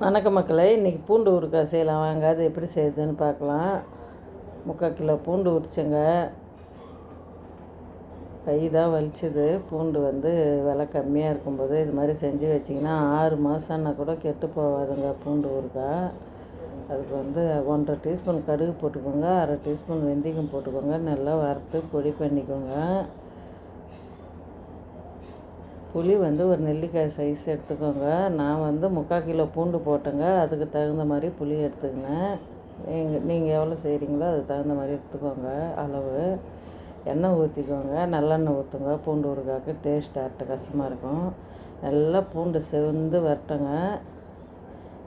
வணக்க மக்களே, இன்றைக்கி பூண்டு ஊறுகாய் செய்யலாம் வாங்க. அது எப்படி செய்யுதுன்னு பார்க்கலாம். 3/4 கிலோ பூண்டு உரிச்சேங்க. கை தான் வலிச்சுது. பூண்டு விலை கம்மியாக இருக்கும்போது இது மாதிரி செஞ்சு வச்சிங்கன்னா 6 மாதம்னா கூட கெட்டு போகாதுங்க பூண்டு ஊறுகாய். அதுக்கு 1/2 டீஸ்பூன் கடுகு போட்டுக்கோங்க, 1/2 டீஸ்பூன் வெந்தயம் போட்டுக்கோங்க, நல்லா வறுத்து பொடி பண்ணிக்கோங்க. புளி ஒரு நெல்லிக்காய் சைஸ் எடுத்துக்கோங்க. நான் 3/4 கிலோ பூண்டு போட்டேங்க. அதுக்கு தகுந்த மாதிரி புளி எடுத்துக்கினேன். நீங்கள் எவ்வளோ செய்கிறீங்களோ அதுக்கு தகுந்த மாதிரி எடுத்துக்கோங்க அளவு. எண்ணெய் ஊற்றிக்கோங்க, நல்லெண்ணெய் ஊற்றுங்க. பூண்டு ஊறுகாய்க்கு டேஸ்ட் அட்டகாசமாக இருக்கும். நல்லா பூண்டு செவந்து வரட்டுங்க.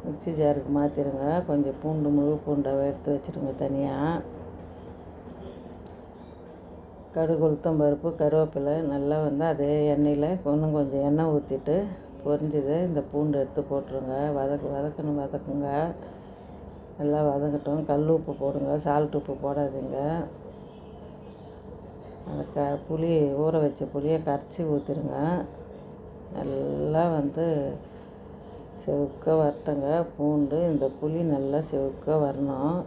மிக்ஸி ஜாருக்கு மாற்றிடுங்க. கொஞ்சம் பூண்டு முழு பூண்டாக எடுத்து வச்சுருங்க தனியாக. கடுகு, உளுத்தம் பருப்பு, கருவேப்பிலை நல்லா அதே எண்ணெயில் இன்னும் கொஞ்சம் எண்ணெய் ஊற்றிட்டு பொரிஞ்சது இந்த பூண்டு எடுத்து போட்டுருங்க. வதக்குங்க. நல்லா வதங்கட்டும். கல் உப்பு போடுங்க, சால்ட் உப்பு போடாதீங்க. அந்த புளி ஊற வச்ச புளியை கரைச்சி ஊற்றிடுங்க. நல்லா செவக்க வரட்டுங்க பூண்டு. இந்த புளி நல்லா செவக்க வரணும்.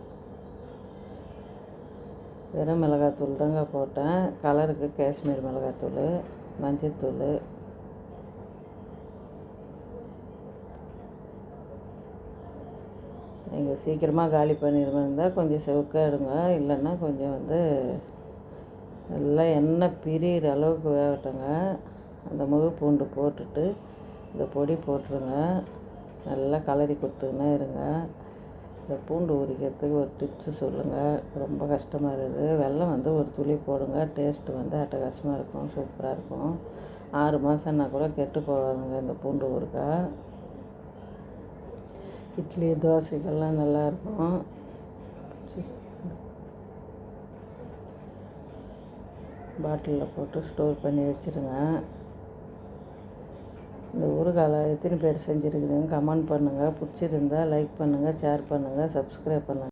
வெறும் மிளகாத்தூள் தாங்க போட்டேன். கலருக்கு காஷ்மீர் மிளகாத்தூள், மஞ்சத்தூள். நீங்கள் சீக்கிரமாக காலி பண்ணிருந்தால் கொஞ்சம் செவக்க எடுங்க. இல்லைன்னா கொஞ்சம் நல்லா எண்ணெய் பிரிகிற அளவுக்கு வேகட்டுங்க. அந்த முழு பூண்டு போட்டுட்டு இந்த பொடி போட்டுருங்க. நல்லா கலரி கொடுத்துக்கினே இருங்க. இந்த பூண்டு உரிக்கிறதுக்கு ஒரு டிப்ஸு சொல்லுங்கள். ரொம்ப கஷ்டமாக இருக்குது. வெல்லம் ஒரு துளி போடுங்க. டேஸ்ட்டு அட்டகாசமாக இருக்கும், சூப்பராக இருக்கும். 6 மாதம்னா கூட கெட்டு போகாதுங்க இந்த பூண்டு ஊறுகாய். இட்லி தோசைக்கெல்லாம் நல்லாயிருக்கும். பாட்டிலில் போட்டு ஸ்டோர் பண்ணி வச்சுருங்க. இந்த ஊறுகாய் எத்தனை பேர் செஞ்சுருக்குதுன்னு கமெண்ட் பண்ணுங்கள். பிடிச்சிருந்தால் லைக் பண்ணுங்கள், ஷேர் பண்ணுங்கள், சப்ஸ்கிரைப் பண்ணுங்கள்.